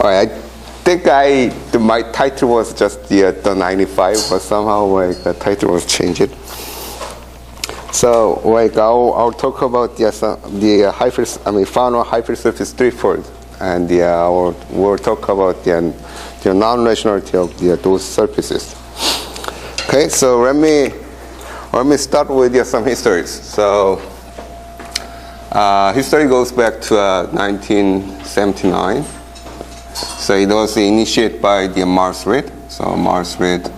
I think my title was just the 95, but somehow like the title was changed. So like I'll talk about the final hypersurface threefold, and we'll talk about the non-rationality of those surfaces. Okay, so let me start with some histories. So history goes back to 1979. So it was initiated by the Reid. So Reid,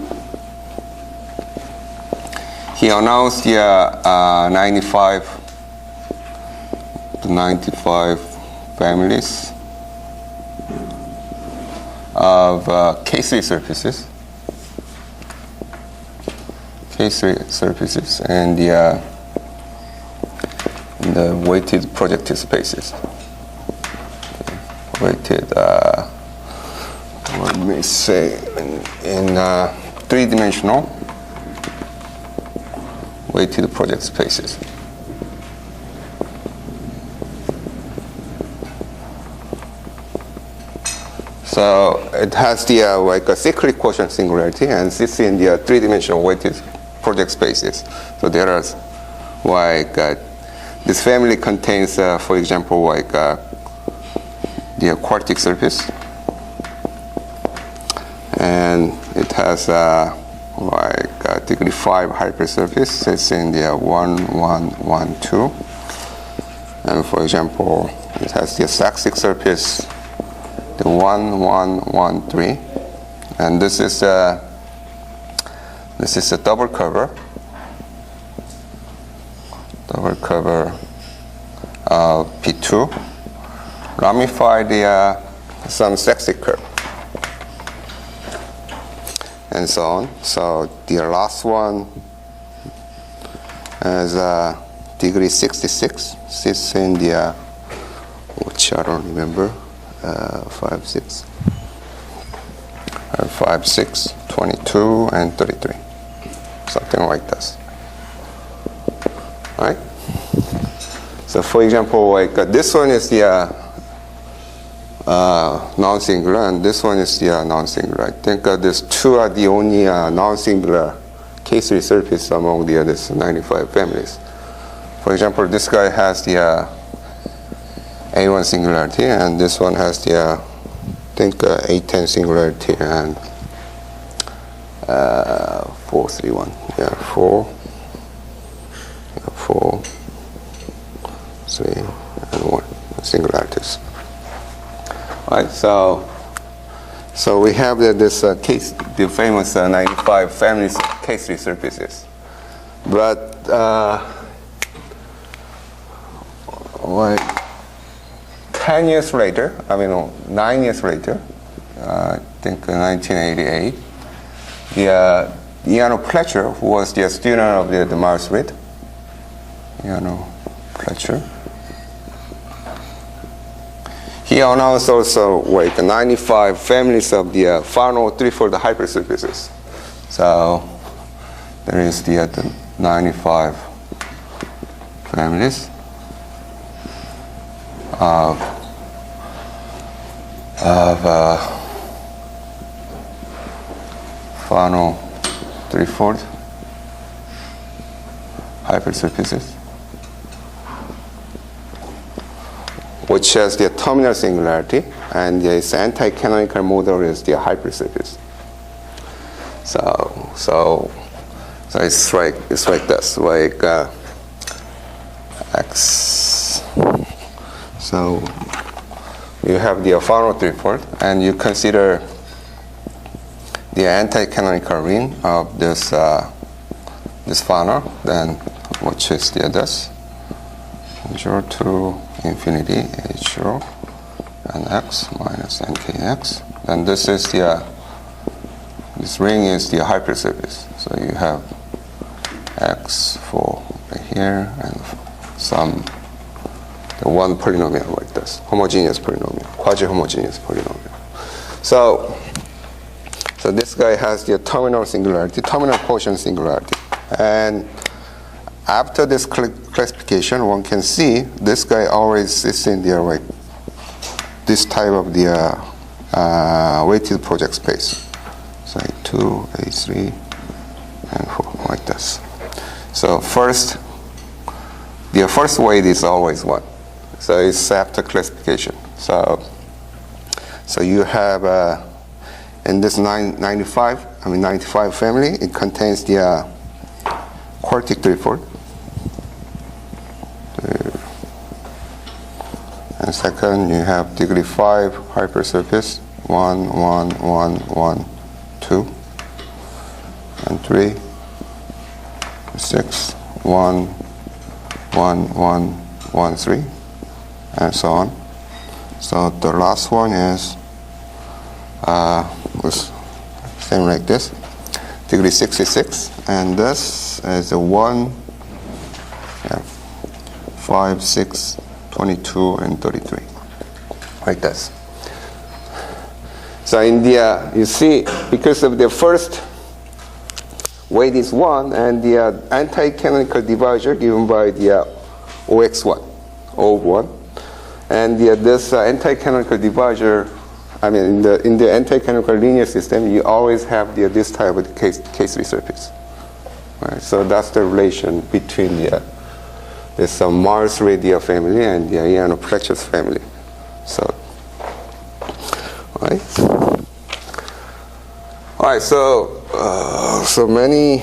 he announced the 95 to 95 families of K3 surfaces. K3 surfaces and the weighted projective spaces. Weighted, let me say, in three-dimensional weighted project spaces. So it has the like a cyclic quotient singularity, and this in the three-dimensional weighted project spaces. So there are like this family contains, for example, like the quartic surface, and it has like degree 5 hypersurface. It's in the 1, 1, 1, 2, and for example, it has the saxic surface, the 1, 1, 1, 3, and this is a double cover of P2, ramified some saxic curve, and so on. So the last one is degree 66. Sits in the which I don't remember, 5, 6, 22, and 33, something like this. All right. So for example, like this one is the non-singular, and this one is the non-singular. I think these two are the only non-singular K3 surface among this 95 families. For example, this guy has the A1 singularity, and this one has the I think A10 singularity and 431. Yeah, 4, 3, and 1 singularities. Right, so we have this case, the famous 95 families of K3 surfaces. But like 10 years later, 9 years later, I think 1988, Fletcher, who was the student of the Reid, Fletcher, he announced also like 95 families of the final threefold hypersurfaces. So there is the 95 families of final threefold hypersurfaces, which has the terminal singularity, and its anti-canonical model is the hypersurface. So it's like this, like X. So you have the final threefold, and you consider the anti-canonical ring of this final, then which is this 0 to infinity H0 and X minus NKX. And this is this ring is the hypersurface. So you have X for here and the one polynomial like this, homogeneous polynomial, quasi-homogeneous polynomial. So this guy has the terminal singularity, terminal quotient singularity, and after this classification, one can see this guy always is in the like this type of the weighted project space. So A2, A3, and 4, like this. So the first weight is always 1. So it's after classification. So you have in this 95 family, it contains the quartic threefold. And second, you have degree 5 hypersurface, 1, 1, 1, 1, 2, and 3, 6, 1, 1, 1, 1, 3, and so on. So the last one is same like this, degree 66, and this is a 1, 5, 6, 22, and 33, like this. So in the, you see, because of the first weight is 1, and the anti-canonical divisor given by the OX1, O1, and this anti-canonical divisor, I mean, in the anti-canonical linear system, you always have this type of K3 surface. Right? So that's the relation between this Mars radial family and the Iano Fletcher's family. So, all right. So many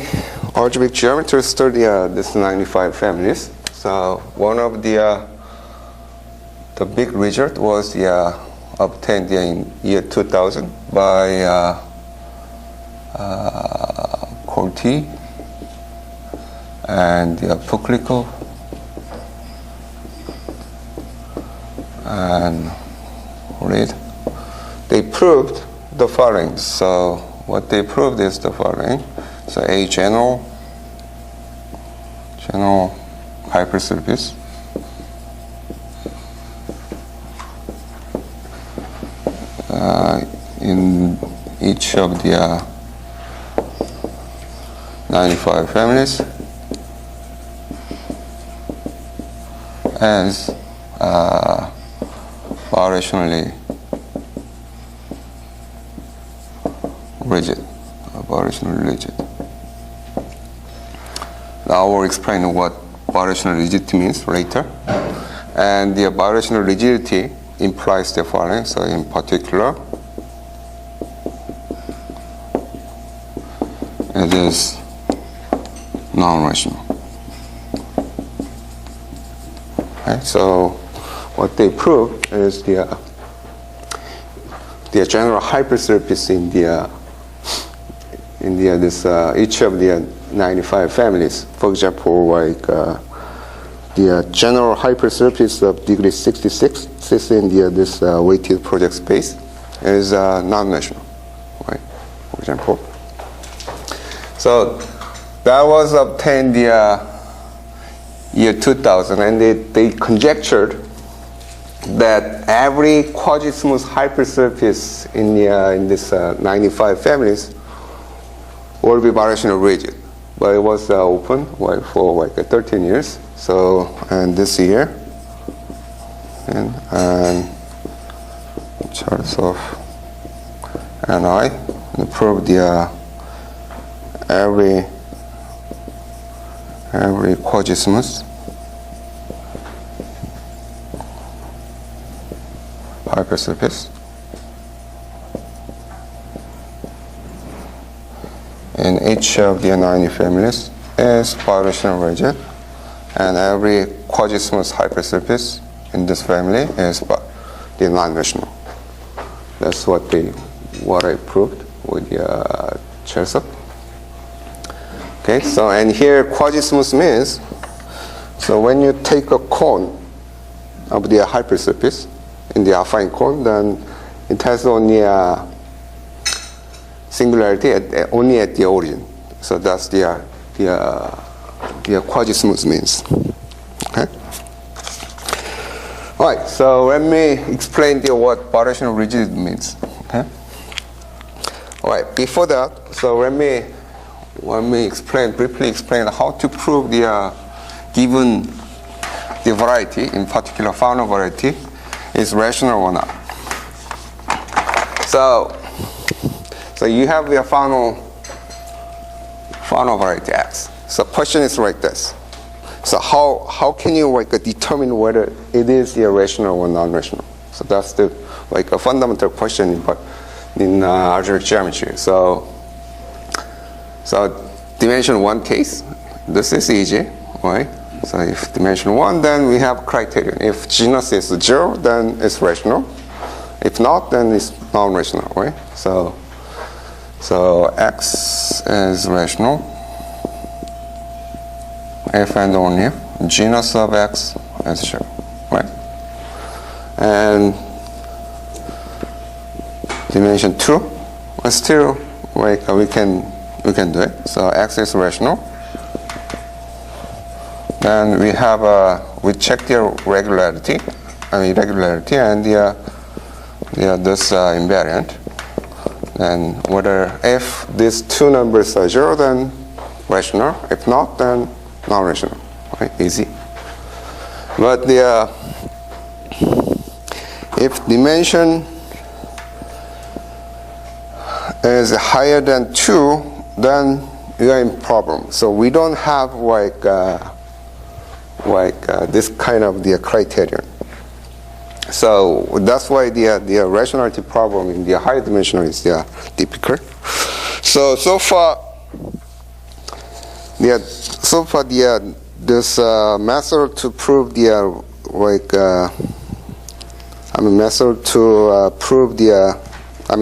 algebraic geometers study this 95 families. So one of the big result was obtained in year 2000 by Corti and Pukliko and Reid. They proved the following. So what they proved is the following. So a general hypersurface in each of the 95 families as bidirectionally rigid. Now I will explain what bidirectional rigidity means later. And the bidirectional rigidity implies the following. So in particular, it is non-rational. Okay, so what they prove is the general hypersurface in each of the 95 families. For example, like the general hypersurface of degree 66 sits in this weighted project space is non-rational, right? For example. So that was obtained the year 2000, and they conjectured that every quasi-smooth hypersurface in this 95 families will be bidirectional rigid. But it was open for like 13 years. So, and this year, and charts of NI, and prove the every quasi-smooth hypersurface in each of the 90 families is bidirectional rigid, and every quasi-smooth hypersurface in this family is the non-rational. That's what I proved with the Chelsea. Okay, so and here quasi-smooth means, so when you take a cone of the hypersurface in the affine cone, then it has only a singularity only at the origin. So that's the quasi-smooth means. Okay. All right. So let me explain what bidirectional rigidity means. Okay. All right. Before that, so let me briefly explain how to prove given the variety, in particular Fano variety, is rational or not. So you have your final variety X. So question is like this. So how can you like determine whether it is rational or non-rational? So that's the like a fundamental question, but in algebraic geometry. So dimension 1 case, this is easy, right? So if dimension 1, then we have criterion. If genus is 0, then it's rational. If not, then it's non-rational, right? So X is rational if and only if genus of X is 0, right? And dimension 2, still like we can do it. So X is rational. Then we have we check the irregularity and this invariant. And whether if these two numbers are 0, then rational. If not, then non-rational. Right? Easy. But if dimension is higher than 2, then we are in problem. So we don't have like this kind of the criterion. So that's why the rationality problem in the higher dimensional is difficult. So far this method to prove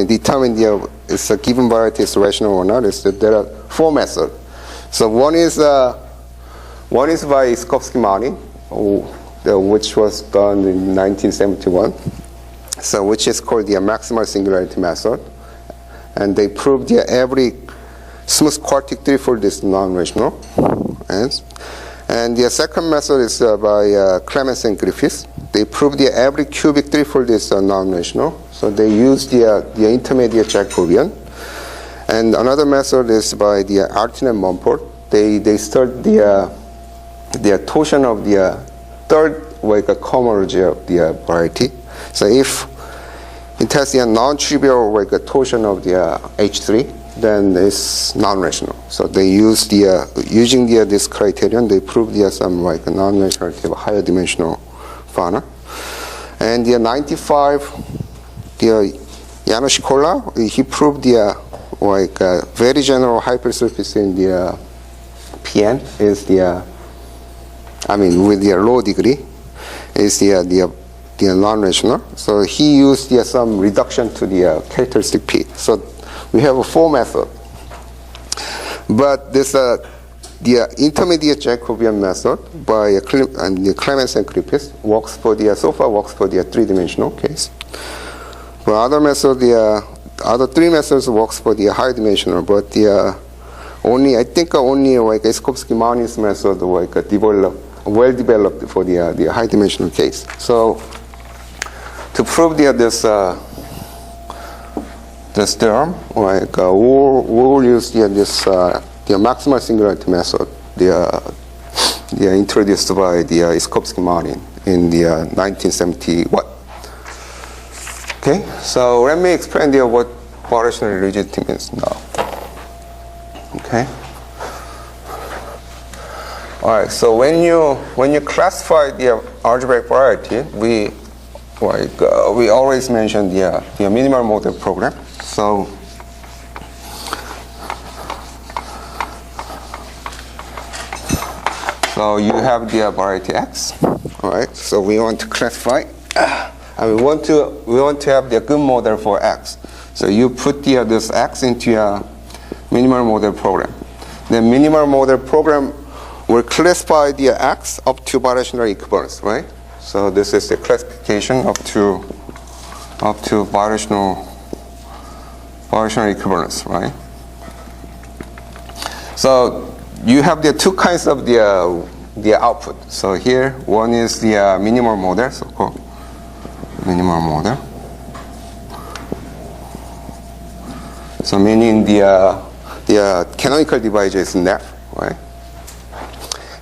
determine is a given variety is rational or not. Is that there are 4 methods. So one is by Skovsky-Marin, which was done in 1971. So which is called the maximal singularity method, and they proved every smooth quartic threefold is non-rational. And the second method is by Clemens and Griffiths. They proved every cubic threefold is non-rational. So they used the intermediate Jacobian. And another method is by the Artin and Mumford. They start the torsion of the third cohomology of the variety. So if it has the non-trivial torsion of the H3, then it's non-rational. So they use using this criterion, they prove some non-rationality of higher dimensional fauna. And the 95, the Janusz Kolla, he proved very general hypersurface in the PN is with the low degree is the non-rational. So he used some reduction to the characteristic P. So we have a 4 method. But this the intermediate Jacobian method by the Clemens and Griffiths works for so far works for the 3-dimensional case. For other method, the other 3 methods works for the high dimensional, but only Skovsky-Marin's method well developed for the high dimensional case. So to prove this theorem, we will use the maximal singularity method, introduced by the Skovsky-Marin in the 1971. Okay, so let me explain what variational rigidity means now. Okay. All right. So when you classify the algebraic variety, we always mention the minimal model program. So you have the variety X. All right. So we want to classify. And we want to have the good model for X. So you put this X into a minimal model program. The minimal model program will classify the X up to variational equivalence, right? So this is the classification up to variational equivalence, right? So you have the 2 kinds of the output. So here one is the minimal model, so-called minimal model. So meaning the canonical divisor is F, right?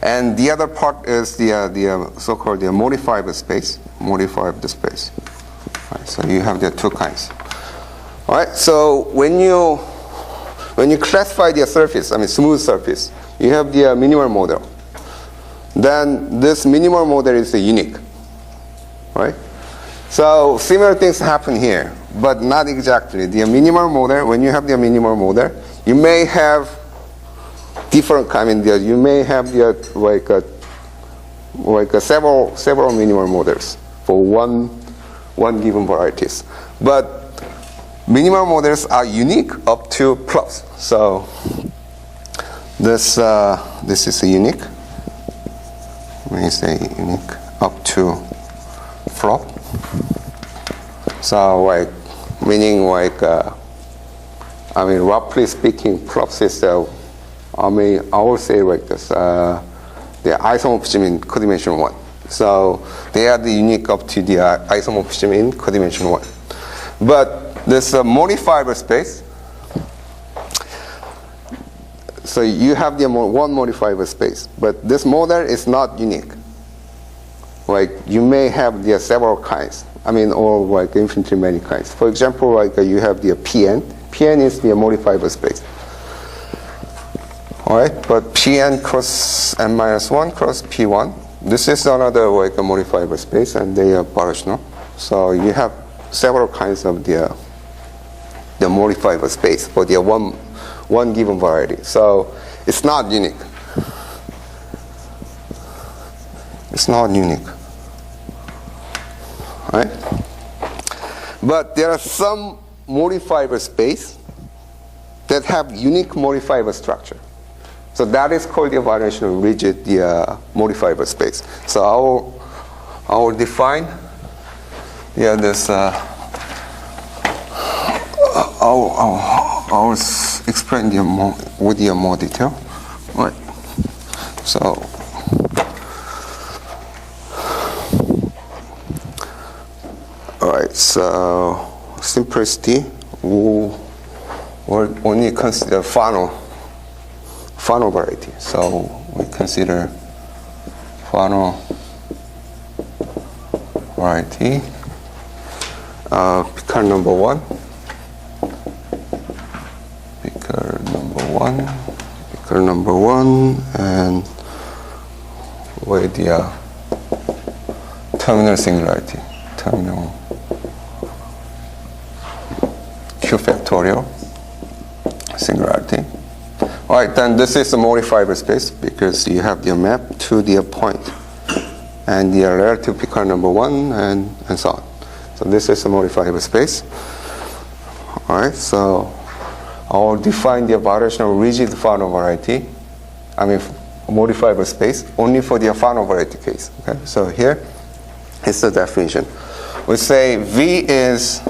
And the other part is the so-called modifiable space. Right? So you have the 2 kinds. All right. So when you classify the surface, I mean smooth surface, you have the minimal model. Then this minimal model is unique, right? So similar things happen here, but not exactly. The minimal model, when you have the minimal model, you may have different you may have the several minimal models for one given varieties. But minimal models are unique up to plus. So this is unique. When you say unique up to flop. So meaning roughly speaking, props is I will say like this. The isomorphism in codimension 1. So they are the unique up to the isomorphism in codimension 1. But this modifiable space. So you have the one modifiable space, but this model is not unique. Like you may have the several kinds. Or like infinitely many kinds. For example, you have the Pn. Pn is the modifiable space. All right, but Pn cross n-1 cross P1. This is another a modifiable space, and they are variational. So you have several kinds of the modifiable space for the one given variety. So it's not unique. It's not unique. Right? But there are some modifiable space that have unique modifiable structure. So that is called the variational rigid modifiable space. So I will define this. I'll explain with more detail. Right. So. Alright, so simplicity, we'll only consider Fano variety. So we consider Fano variety, picker number 1, and with the terminal singularity, terminal Q factorial singularity. All right, then this is a modifiable space because you have the map to the point and the relative picker number 1 and so on. So this is a modifiable space. All right, so I'll define the variational rigid Fano variety. Modifiable space only for the Fano variety case. Okay, so here is the definition. We say V is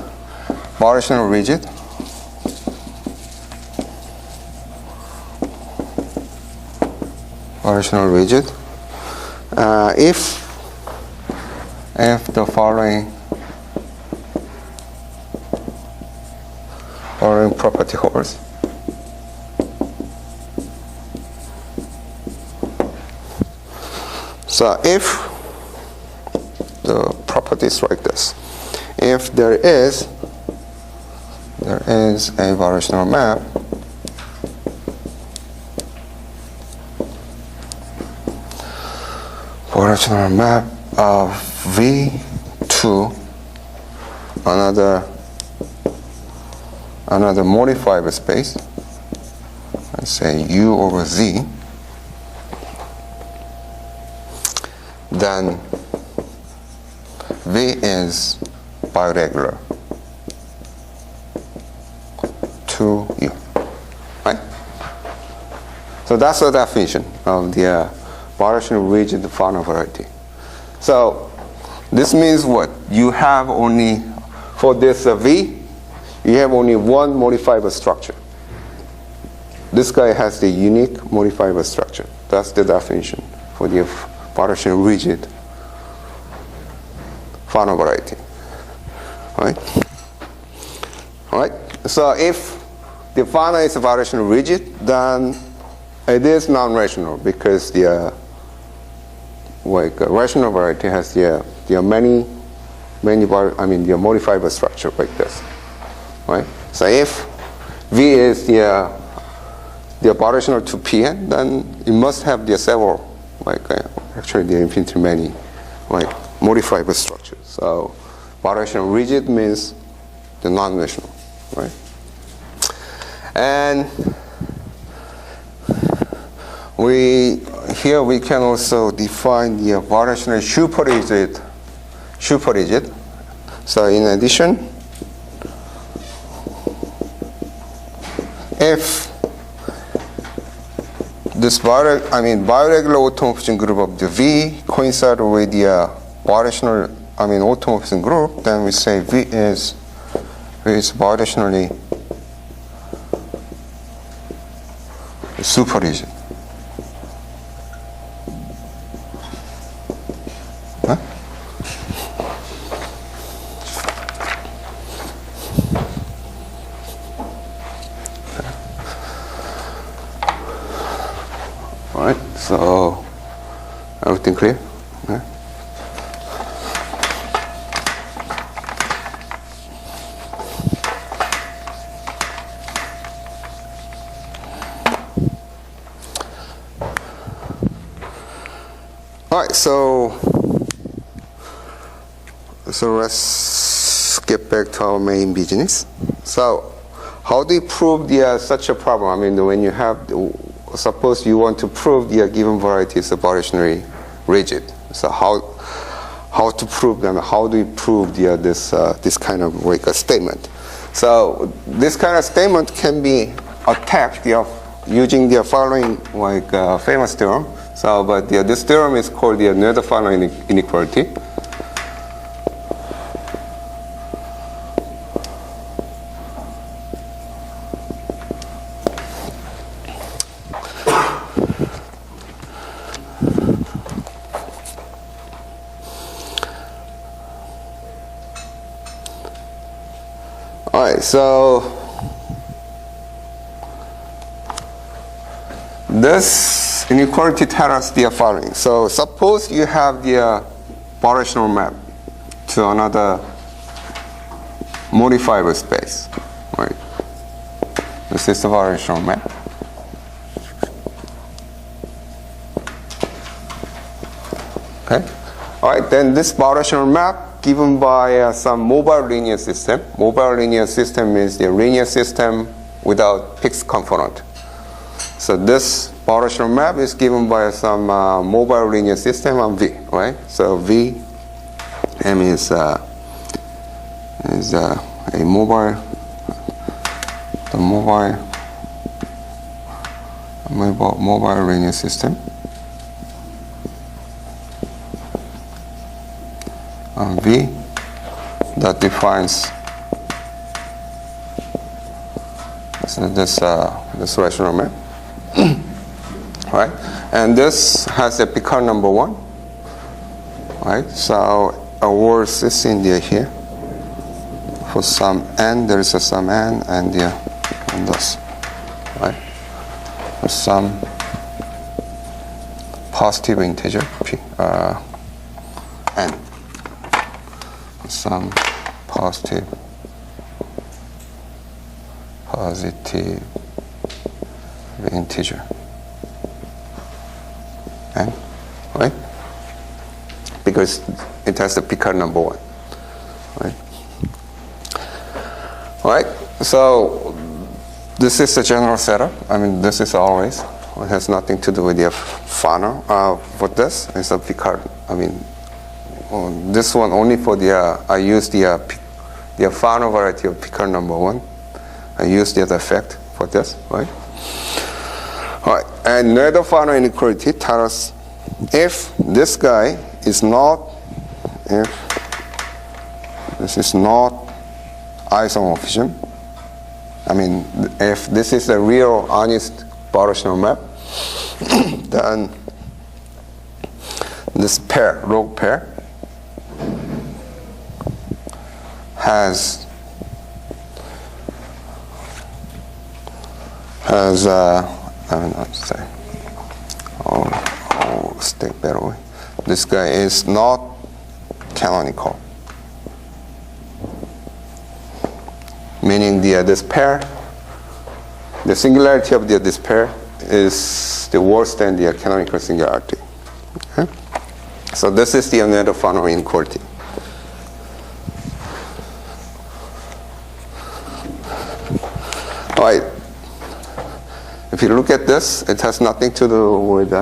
variational rigid. Variational rigid. If the following property holds. So if the property is like this, if there is a variational map of V to another modifiable space, let's say U over Z, then V is biregular to U, right? So that's the definition of the variational rigid Fano variety. So this means what? You have only, for this V, you have only one modifiable structure. This guy has the unique modifiable structure. That's the definition for the variational rigid Fano variety. All right? So if the Fano is variational rigid, then it is non-rational because the rational variety has the modifiable structure like this, right? So if V is the variational to Pn, then it must have the several, like actually the infinitely many, like modifiable structures. So variational rigid means the non-rational, right? And here we can also define the variational super rigid. So in addition, if this biregular automorphism group of the V coincide with the variational automorphism group, then we say V is variationally super rigid. Huh? All right, so everything clear? Yeah. All right, so let's get back to our main business. So how do you prove such a problem? When you have, suppose you want to prove the given variety is variationally rigid. So how to prove them? How do you prove this kind of like a statement? So this kind of statement can be attacked using the following like famous theorem. So, but this theorem is called the Non-rational inequality. All right, so this inequality tells us the following. So suppose you have the variational map to another modifiable space, right? This is the variational map. Okay. All right. Then this variational map given by some mobile linear system. Mobile linear system is the linear system without fixed component. So this variational map is given by some mobile linear system on V, right? So V, M is a mobile linear system on V that defines this rational map. Right, and this has a Picard number 1. Right, so a word is in there here. For some n, there is a some n, and this. Right, for some positive integer p n. Some positive integer. N, right? Because it has the Picard number 1. Right? Alright, so this is the general setup. This is always. It has nothing to do with the Fano. For this, it's a Picard. This one only for I use the Fano variety of Picard number 1. I use the effect for this, right? Alright, and Non-rational inequality tells us if this guy is not, if this is not isomorphism, if this is a real honest variational map, then this pair, log pair, has step better way. This guy is not canonical. meaning this pair, the singularity of this pair is the worse than the canonical singularity. Okay? So this is the another final inequality. All right. If you look at this, it has nothing to do with,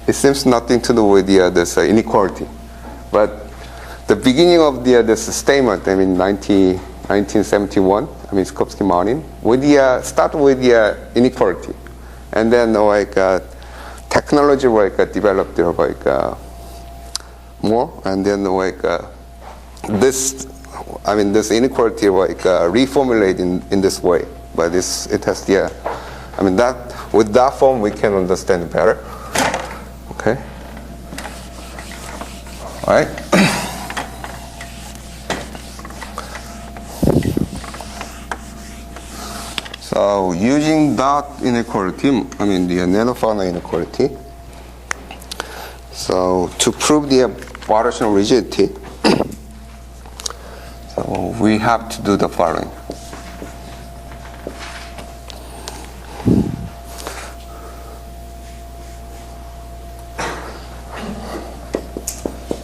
it seems nothing to do with this inequality. But the beginning of this statement, 1971, Skopsky-Martin, start with the inequality. And then technology developed more, and then this inequality reformulated in this way. But it has that with that form we can understand better. Okay. All right. So using that inequality, the nanofauna inequality. So to prove the variational rigidity, so we have to do the following.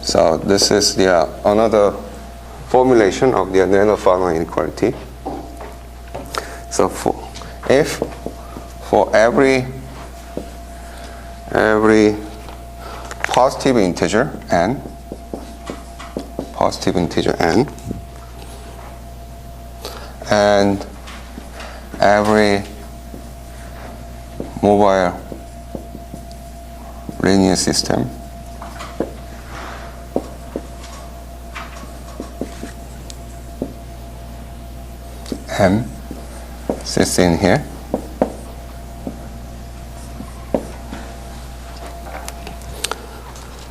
So this is another formulation of the nanofauna inequality. So if for every positive integer n, and every mobile linear system m sits in here,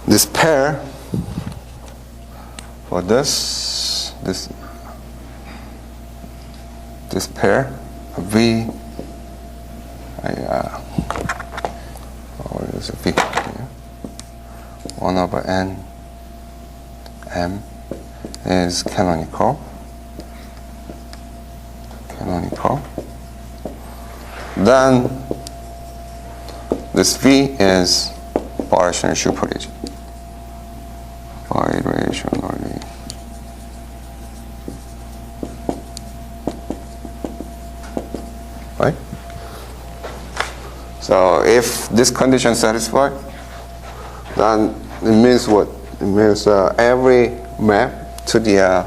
this pair for this pair v what is it, v here, 1 over n m is canonical. Then this V is variational superrigid. Vibration. Right? So if this condition is satisfied, then it means what? It means every map to the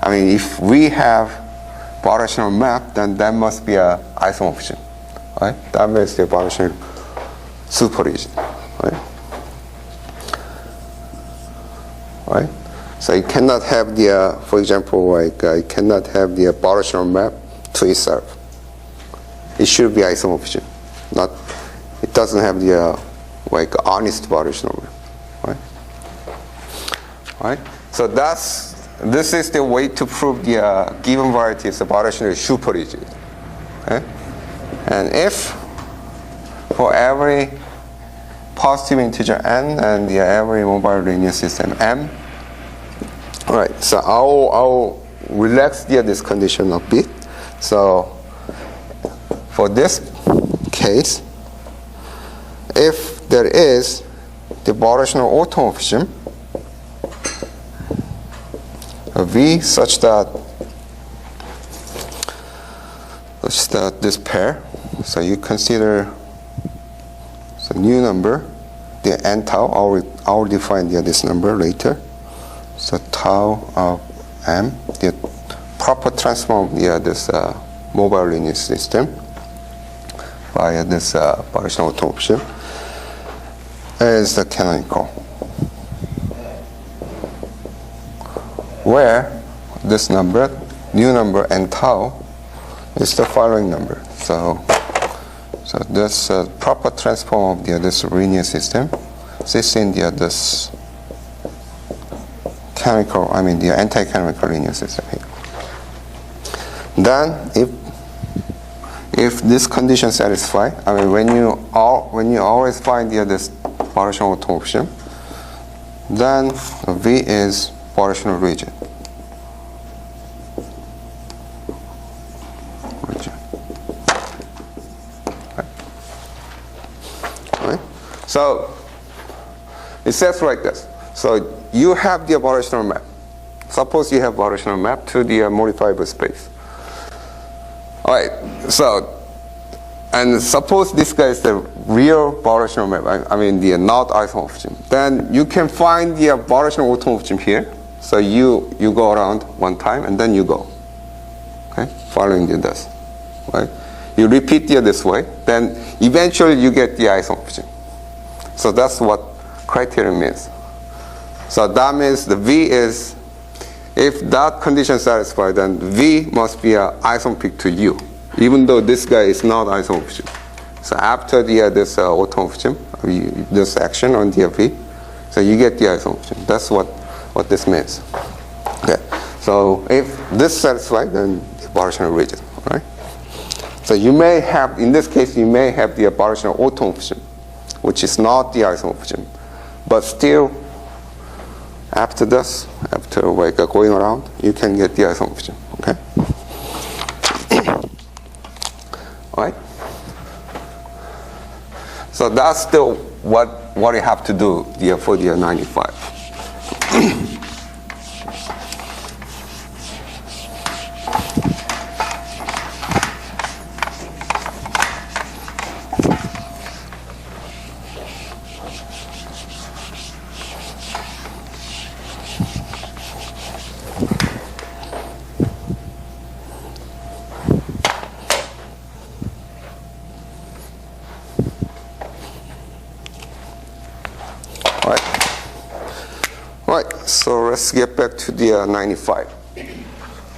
if we have variational map, then that must be a isomorphism, right? That means the variational superrigid, right? Right? So you cannot have for example, you cannot have the variational map to itself. It should be isomorphism. It doesn't have the honest variational map, right? Right? So this is the way to prove the given variety is variational superrigid. Okay? And if for every positive integer n and every mobile linear system m, all right, so I'll relax this condition a bit. So for this case, if there is the variational automorphism V such that this pair, so you consider the new number, the n tau, I'll define this number later. So tau of m, the proper transform of this mobile linear system via this variational automorphism is the canonical, where this number, new number n tau, is the following number. So this proper transform of this linear system sits in this canonical, the anti-canonical linear system here. Then if this condition satisfied, when you always find this variational automorphism, then V is variational rigid. So it says like this. So you have the variational map. Suppose you have variational map to the modifiable space. All right. So, and suppose this guy is the real variational map. I mean the not isomorphism. Then you can find the variational automorphism here. So you go around one time and then you go. Okay, following this. Right. You repeat this way. Then eventually you get the isomorphism. So that's what criterion means. So that means the V is, if that condition is satisfied, then V must be isomorphic to U, even though this guy is not isomorphic. So after this automorphism, this action on the V, so you get the isomorphism. That's what this means. Okay. So if this is satisfied, then the variational rigid. Right. So you may have, in this case, you may have the variational automorphism, which is not the isomorphism, but still, after this, after like going around, you can get the isomorphism. Okay. All right. So that's still what you have to do for the 95. So let's get back to the 95.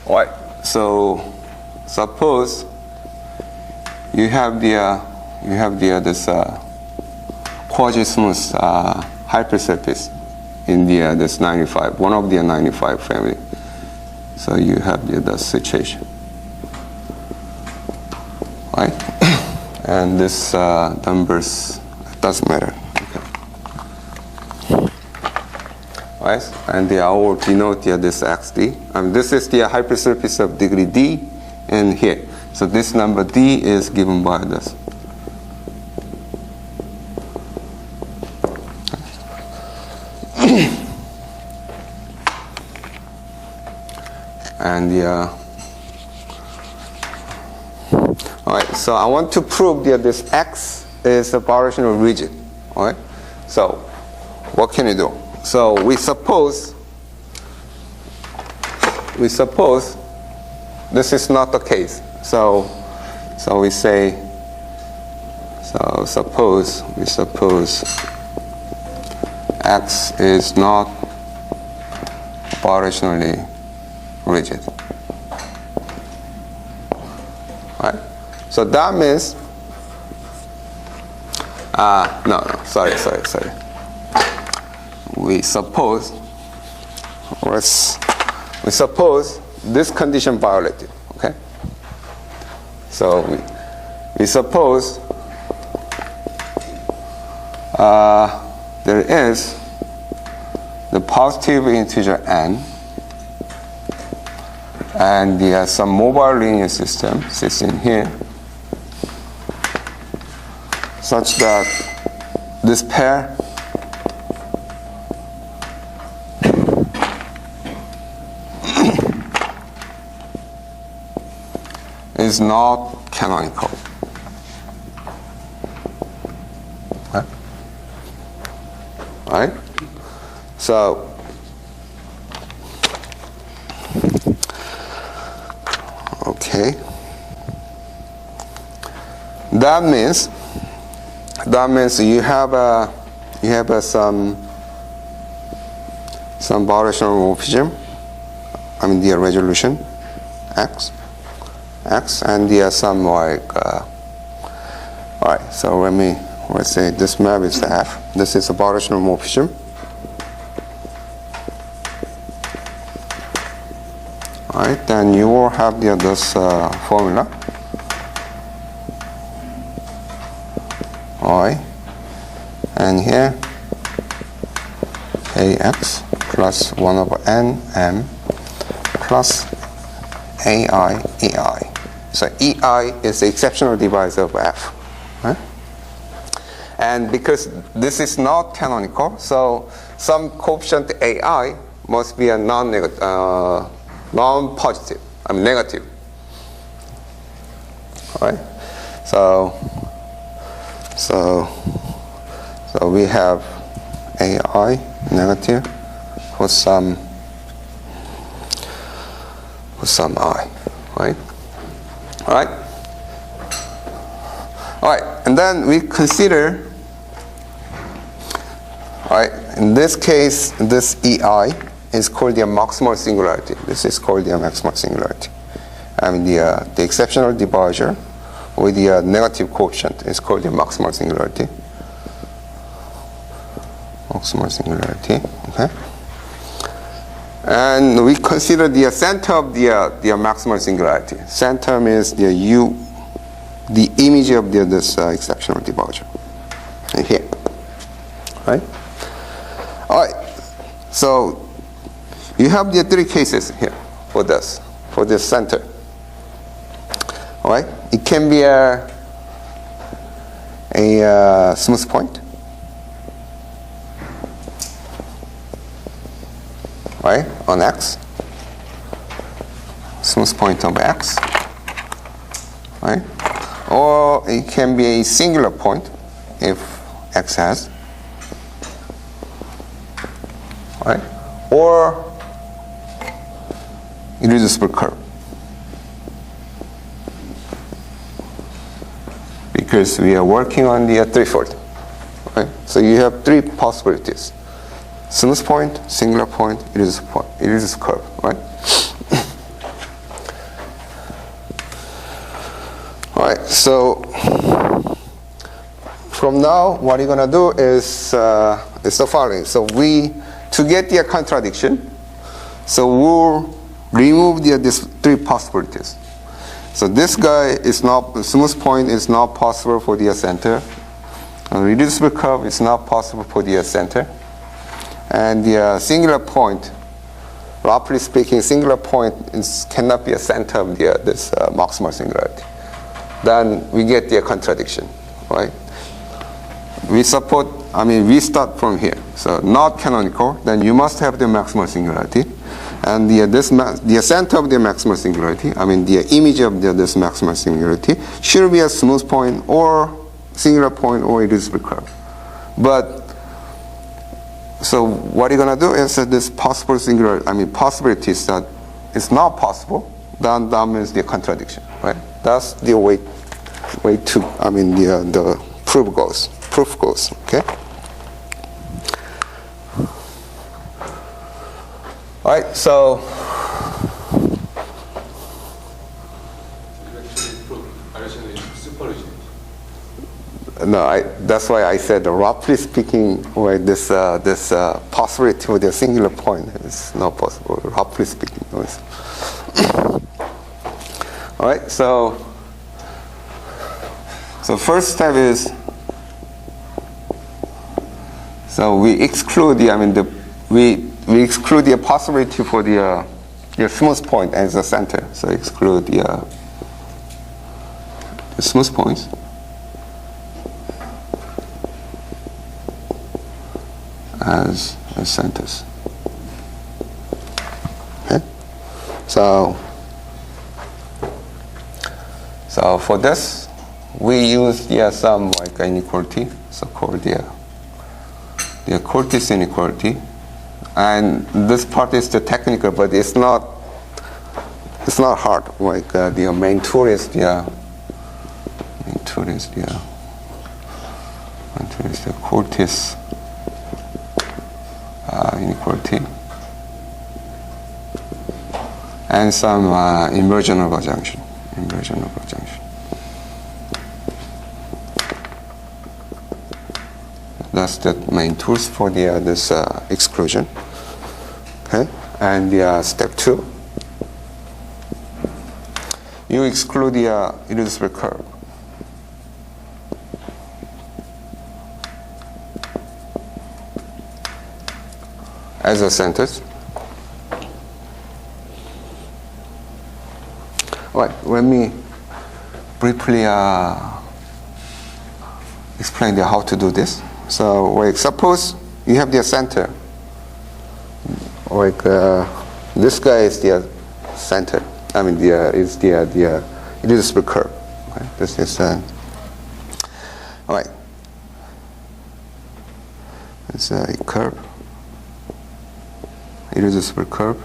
All right. So suppose you have this quasi-smooth hypersurface in this 95, one of the 95 family. So you have the situation. All right. And this numbers doesn't matter. Right? And I will denote this XD. This is the hypersurface of degree D in here. So this number D is given by this. And all right, so I want to prove that this X is a variational rigid. All right, so what can you do? So we suppose this is not the case. So we say, suppose X is not variationally rigid. Right? So that means sorry. We suppose this condition violated. Okay. So we suppose there is the positive integer n, and some mobile linear system sits in here, such that this pair is not canonical. Right? Right? So okay. That means you have some variational morphism. I mean the resolution X, and some like. All right. So let's say this map is F. This is a variational morphism. All right. Then you will have this formula. All right. And here AX plus 1 over N M plus AI EI. So EI is the exceptional divisor of F. Right? And because this is not canonical, so some coefficient AI must be a non-positive, negative. All right? So we have AI negative for some I, right? All right? All right, and then we consider, all right, in this case, this EI is called the maximal singularity. This is called the maximal singularity. The exceptional divisor with the negative coefficient is called the maximal singularity. Maximal singularity, okay? And we consider the center of the maximal singularity. Center means the image of this exceptional divisor. And here, right? All right. So you have the three cases here for this center. All right. It can be a smooth point, right, on X. Smooth point of X, right? Or it can be a singular point if X has, right? Or irreducible curve, because we are working on the threefold, right? So you have three possibilities: smooth point, singular point, irreducible curve, right? All right, so from now, what you're going to do is the following. So to get the contradiction, so we'll remove these three possibilities. So this guy is not, the smooth point is not possible for the center. A reducible curve is not possible for the center. And the singular point, roughly speaking, singular point cannot be a center of this maximal singularity. Then we get the contradiction, right? We start from here. So not canonical, then you must have the maximal singularity. And the center of the maximal singularity, the image of this maximal singularity, should be a smooth point or singular point or irreducible curve. But, so what you're going to do is that this possible possibilities that it's not possible, then that means the contradiction, right? That's the way to, the proof goes, okay? All right, so. No, that's why I said, roughly speaking, this possibility with a singular point is not possible, roughly speaking. All right, so first step is, so we exclude we exclude the possibility for the smooth point as the center. So exclude the smooth points. As centers. Okay? So for this, we use some inequality, so-called the Curtis inequality, and this part is the technical, but it's not hard. The main tool is the Curtis inequality, and some inversion of adjunction. That's the main tools for this exclusion. Okay, and step 2, you exclude the irreducible curve. As a sentence. All right, let me briefly explain how to do this. So like suppose you have the center. Like this guy is the center. I mean is the irreducible curve. Right? This is all right. It's a curve, irreducible curve,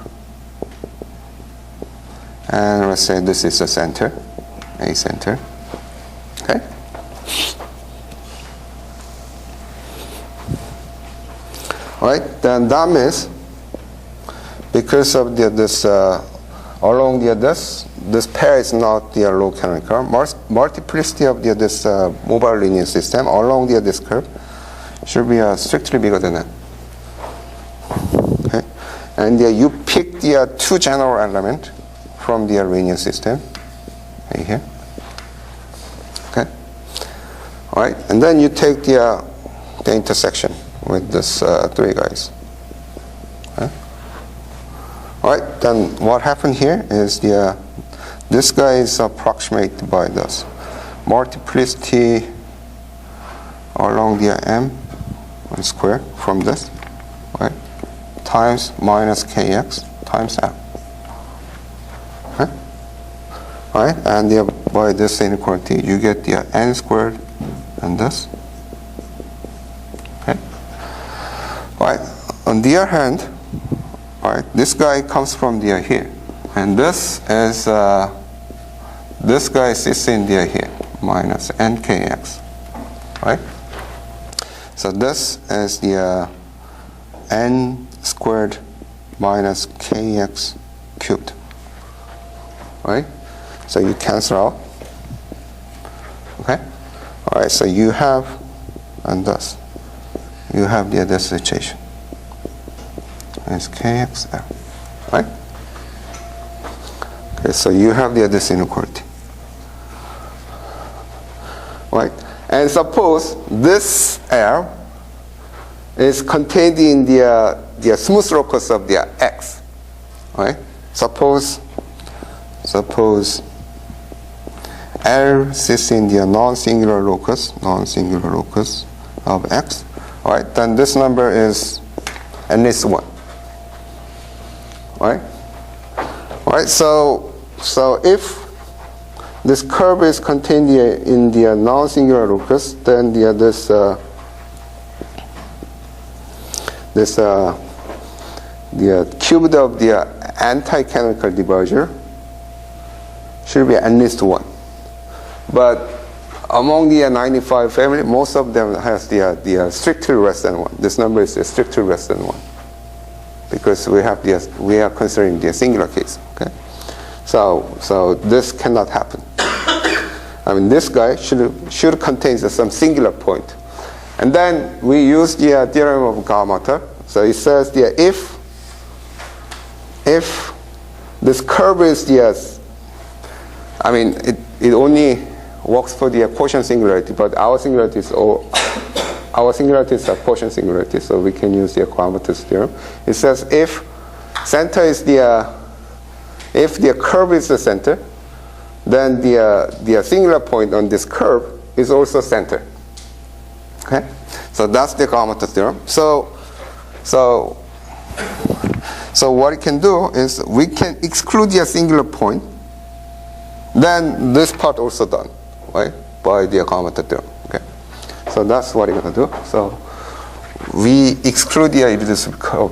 and let's say this is the center, a center. Okay. All right. Then that means because of this along this pair is not the low canonical multiplicity of this mobile linear system along this curve should be strictly bigger than that. Okay, and you pick the two general elements from the linear system right here. Okay, all right, and then you take the intersection with this three guys. Okay. All right, then what happened here is this guy is approximated by this multiplicity along the m square from this, right, times minus kx times m. Okay? All right, and by this inequality you get the n squared and this. Okay. All right. On the other hand, all right, this guy comes from here, and this is this guy sits in here minus nkx, right? So this is the n squared minus kx cubed, right? So you cancel out. Okay. All right. So you have, and thus you have the other situation. Is kxl, right? Okay, so you have the other inequality, right? And suppose this L is contained in the smooth locus of the x, right? Suppose L sits in the non-singular locus of x, all right? Then this number is at least 1. Right? Right. So if this curve is contained in the non-singular locus, then the cubed of the anti-canonical divisor should be at least 1. But among the 95 family, most of them has the strictly less than 1. This number is strictly less than 1. Because we are considering the singular case. Okay, so this cannot happen. I mean, this guy should contain some singular point, and then we use the theorem of Gauss-Matter. So it says if this curve is I mean it only works for the quotient singularity, but our singularity is a quotient singularity, so we can use the Gauss-Matter's theorem. It says if center is if the curve is the center, then the singular point on this curve is also center. Okay, so that's the Gauss-Matter theorem. So what we can do is we can exclude the singular point. Then this part also done, right, by the Gauss-Matter theorem. Okay. So that's what we're going to do. So we exclude the irreducible curve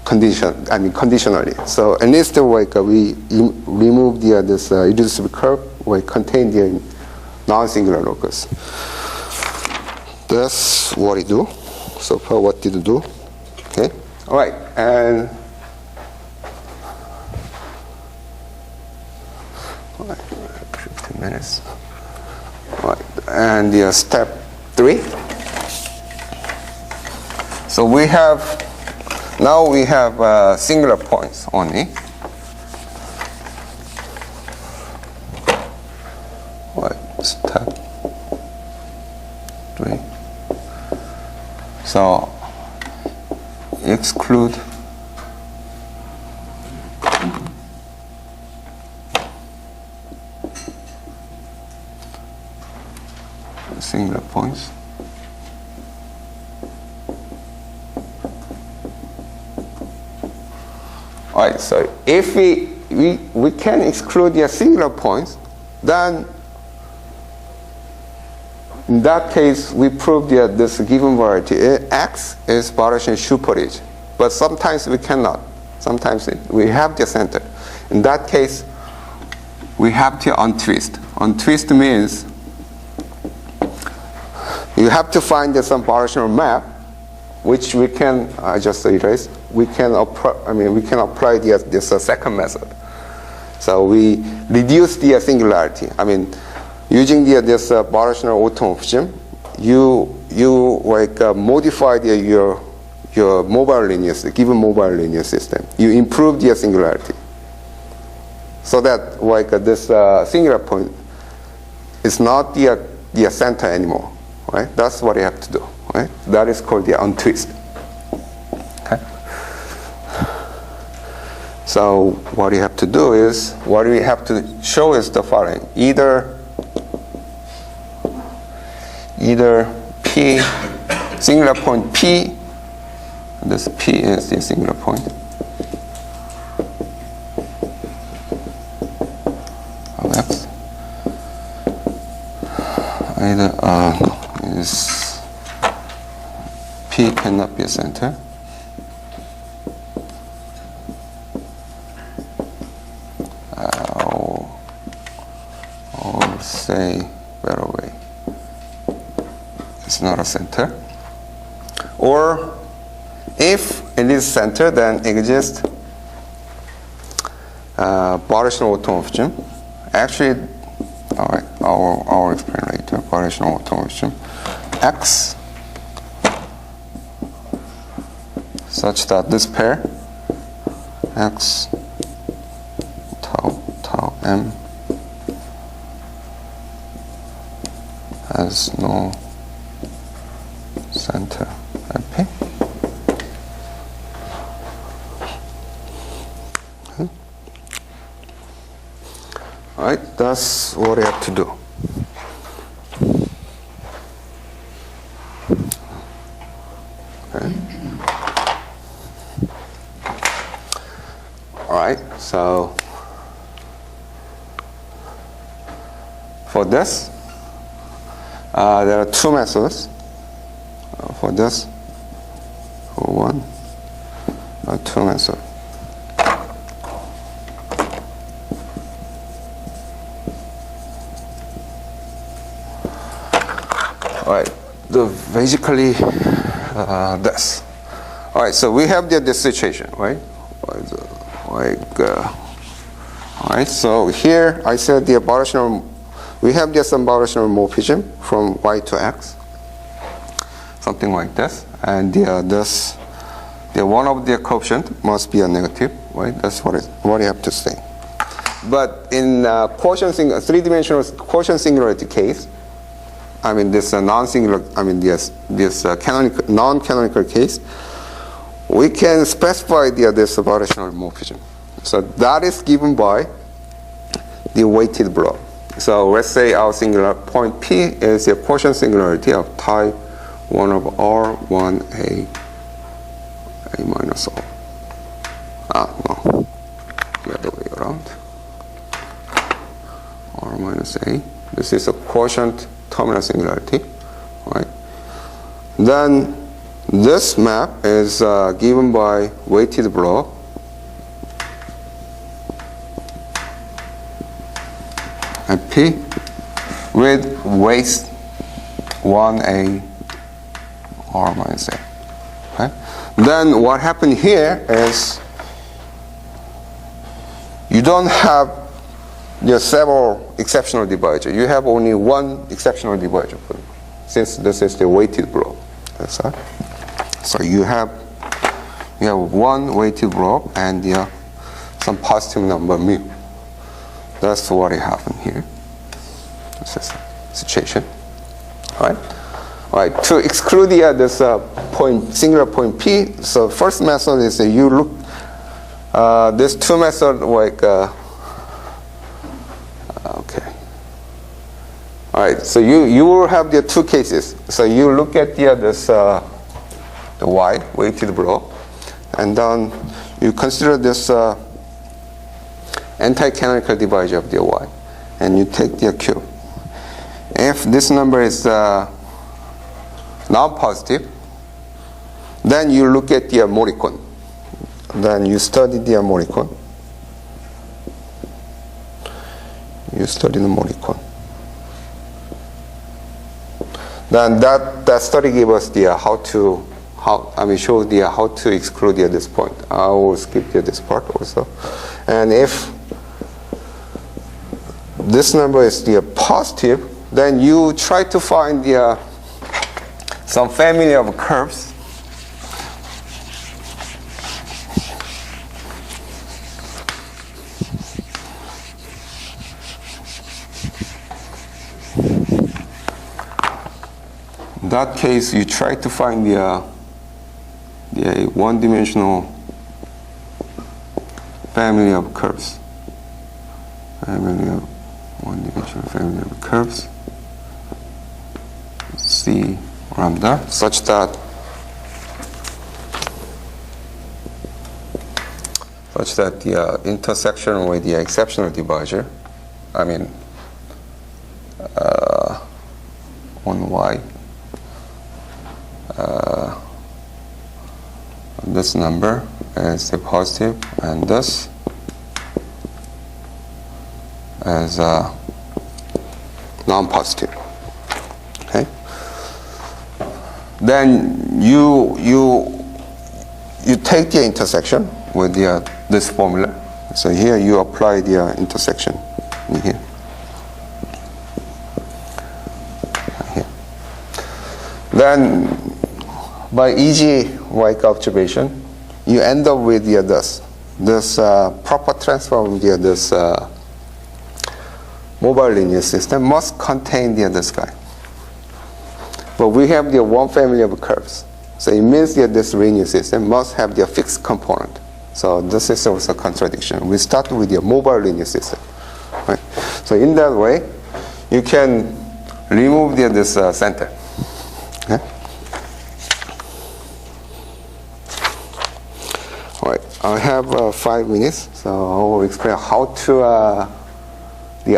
conditionally. So at least we remove this irreducible curve, we contain the non-singular locus. That's what we do. So far, what did we do? Okay. All right. And 15 minutes. All right. And step 3. So we have singular points only. Right, step 3. So exclude singular points. right, so if we can exclude the singular points, then in that case, we prove that this given variety X is variation superage. But sometimes we cannot. Sometimes we have the center. In that case, we have to untwist. Untwist means you have to find some variational map, which we can just erase. We can apply this second method. So we reduce the singularity. Using this variational automorphism, you modify your mobile linear given mobile linear system. You improve the singularity, so that this singular point is not the center anymore. Right? That's what you have to do. Right? That is called the untwist. Okay. So what you have to do is, what we have to show is the following: either P, singular point P, this P is the singular point, of X, either is P cannot be a center, or say better way, it's not a center. Or if it is center, then exists variational automorphism. Actually, all right, I'll explain later. Variational automorphism X such that this pair X tau M has no center at P. Okay. All right, that's what you have to do. Okay. All right, so for this, there are two methods. For this, for one, two methods. All right, basically this. All right, so we have this situation, right? All right, so here I said the variational, we have just some variational morphism from Y to X, something like this, and the one of the coefficient must be a negative, right? That's what you have to say. But in three-dimensional quotient singularity case, this non-singular, this non-canonical case, we can specify this variational morphism. So that is given by the weighted block. So let's say our singular point P is a quotient singularity of type 1 of R, 1A, A minus R. No, the other way around. R minus A. This is a quotient terminal singularity, right? Then this map is given by weighted block at P with weights 1A R minus A. Okay? Then what happened here is you don't have several exceptional divisor. You have only one exceptional divisor, since this is the weighted block. That's right. So you have one weighted block and some positive number mu. That's what happened here. This is the situation. All right. All right. To exclude this singular point P, so first method is you look. This two method okay. All right. So you will have the two cases. So you look at the Y weighted block, and then you consider this anti-canonical divisor of the y, and you take the q. If this number is non-positive, then you look at the Morricone. Then you study the Morricone. You study the Morricone. Then that study gave us the shows the how to exclude at this point. I will skip this part also. And if this number is the positive, then you try to find the some family of curves. In that case, you try to find the one-dimensional family of curves. One-dimensional family of curves. C lambda, such that the intersection with the exceptional divisor, on y, this number is the positive, and this as non-positive. Okay. Then you take the intersection with this formula. So here you apply the intersection in here. Then by easy like observation, you end up with this proper transform of this mobile linear system must contain this guy. But we have the one family of curves. So it means that this linear system must have the fixed component. So this is also a contradiction. We start with the mobile linear system. Right? So in that way, you can remove this center. Okay? All right, I have 5 minutes, so I will explain how to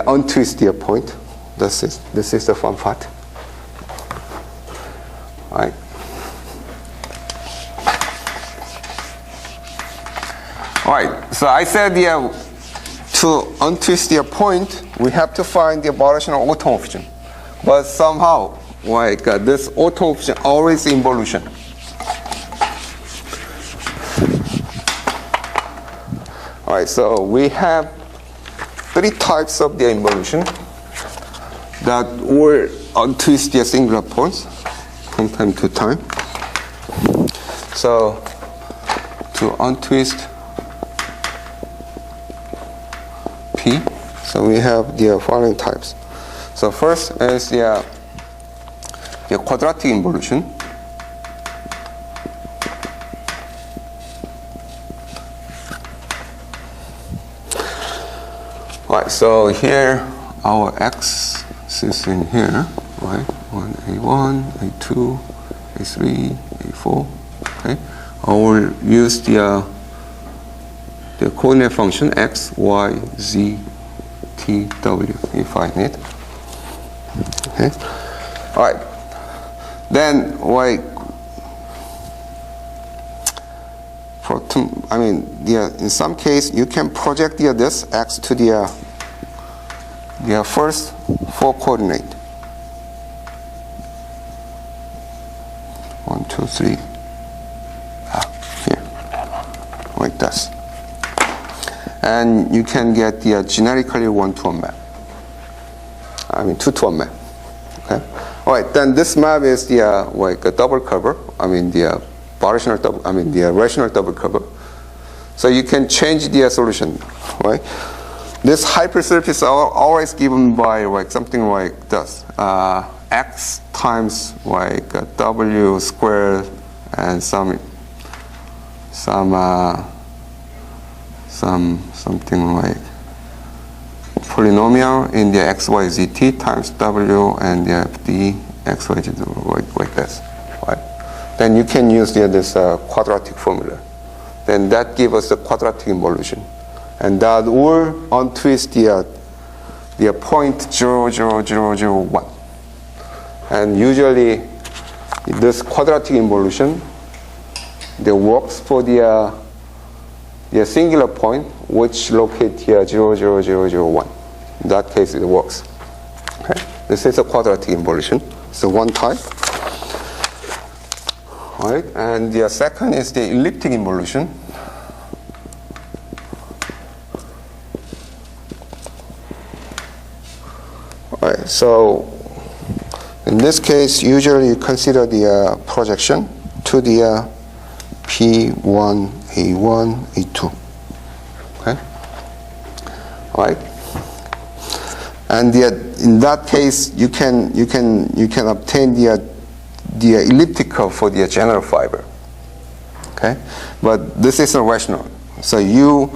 untwist the point. This is the fun part. All right. All right. So I said to untwist the point, we have to find the variational automorphism, but somehow this automorphism always involution. All right. So we have 3 types of the involution that will untwist the singular points from time to time. So to untwist P, so we have the following types. So first is the quadratic involution. Right, so here our x is in here, right? A1, A2, A3, A4. Okay, I will use the coordinate function x, y, z, t, w if I need. Okay, all right. Then in some case you can project this x to the first 4 coordinate. 1, 2, 3. Here, like this. And you can get the generically 1-to-1 map. 2-to-1 map. Okay. All right. Then this map is the a double curve. The variational double. The rational double curve. So you can change the solution, right? This hypersurface are always given by something like this: x times w squared and something like polynomial in the x, y, z, t times w and the fd x, y, z like this, right? Then you can use this quadratic formula. then that gives us the quadratic involution. And that will untwist the point 0.00001. And usually this quadratic involution, that works for the singular point which locates here 0.0001. In that case it works. Okay? This is a quadratic involution. So one type. All right? And the second is the elliptic involution. All right, so in this case, usually you consider the projection to the P1, A1, A2. Okay? All right? And in that case, you can obtain the elliptic curve for the general fiber. Okay? But this is irrational. So you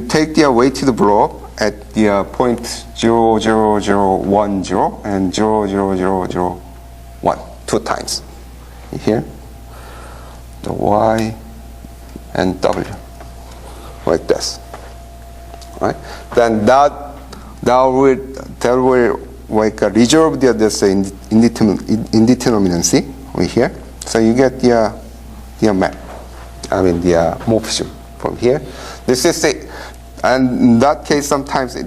take the weighted blow at the point 0.0010 and 0.0001 2 times. Here, the Y and W, like this. Right? Then that will like resolve this indeterminacy over here. So you get the map. I mean the morphism from here. This is and in that case, sometimes it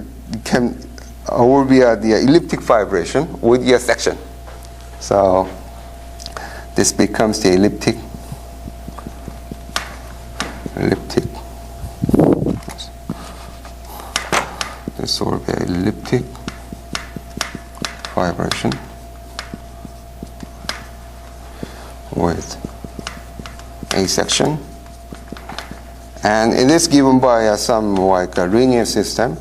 will be the elliptic vibration with the section. So this becomes the elliptic. This will be elliptic vibration with a section. And it is given by some like a linear system,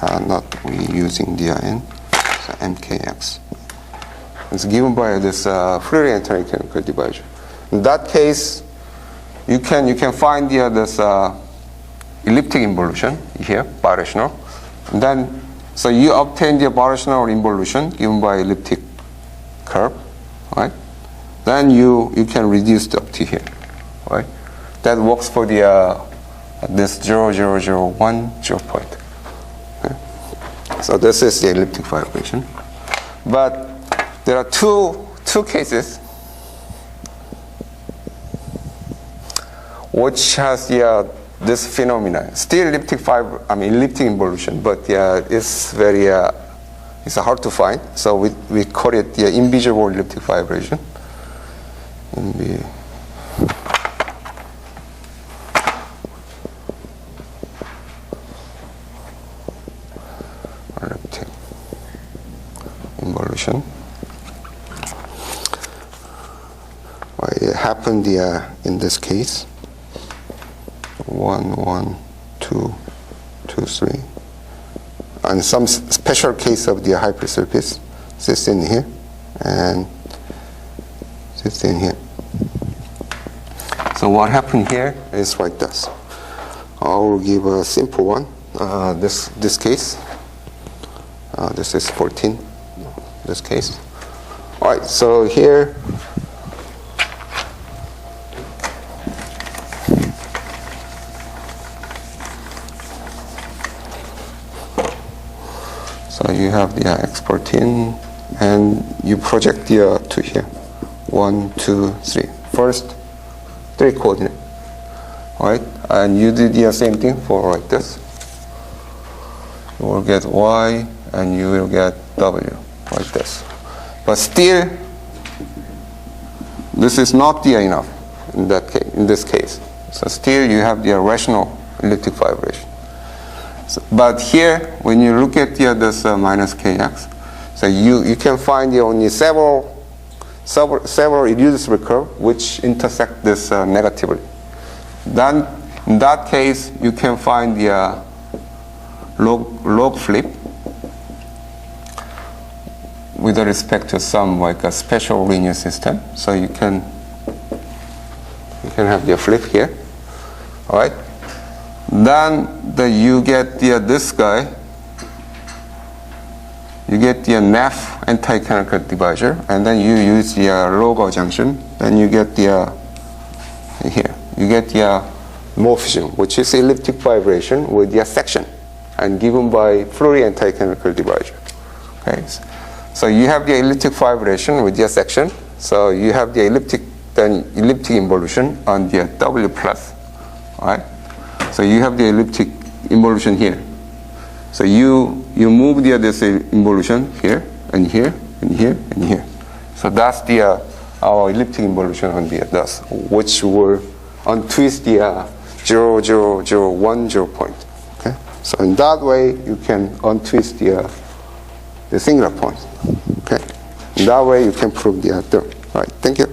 not we using DIN, so MKX. It's given by this Fourier anti-canonical divisor. In that case, you can find this elliptic involution here, birational. And then, so you obtain the birational involution given by elliptic curve, right? Then you can reduce it up to here, right? That works for the this 0.0010 point. Okay? So this is the elliptic vibration. But there are two cases which has this phenomenon. Still elliptic involution, but it's very it's hard to find. So we call it the invisible elliptic vibration. Elliptic involution. Well, it happened in this case. 1, 1, 2, 2, 3. And some special case of the hypersurface sits in here and sits in here. So what happened here is like this. I will give a simple one. This case. This is 14. This case. All right. So here. So you have the X14, and you project the 2 here. 1, 2, 3. First, 3 coordinate. Alright? And you do the same thing for like this. You will get Y, and you will get W, like this. But still, this is not enough in this case. So still, you have the rational elliptic vibration. But here, when you look at this minus kx, so you can find only several irreducible curves which intersect this negatively. Then, in that case, you can find the log flip with respect to some like a special linear system. So you can have the flip here. All right. Then you get this guy. You get the NAF anti-canonical divisor, and then you use the log junction. Then you get the here. You get the morphism, which is elliptic vibration with the section, and given by Flory anti-canonical divisor. Okay, so you have the elliptic vibration with the section. So you have the elliptic involution on the W plus. All right. So you have the elliptic involution here. So you move this involution here and here and here and here. So that's the our elliptic involution on the dust, which will untwist the 0, 0, 0, 1, 0 point. Okay. So in that way you can untwist the singular point. Okay. In that way you can prove the theorem. All right. Thank you.